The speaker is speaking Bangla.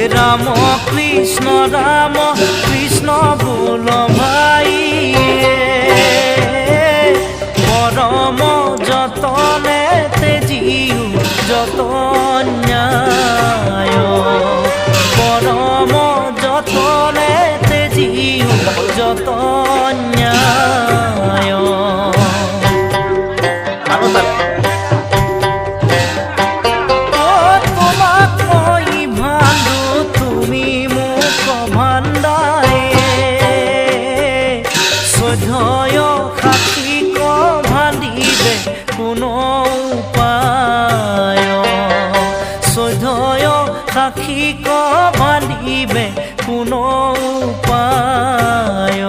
রাম কৃষ্ণ বল ভাই পরম যতনে তেজিও যতন ন্যায় পরম যতনে তেজিও যতন ন্যায় সাক্ষী ক বান্ধিবে কোনো উপায়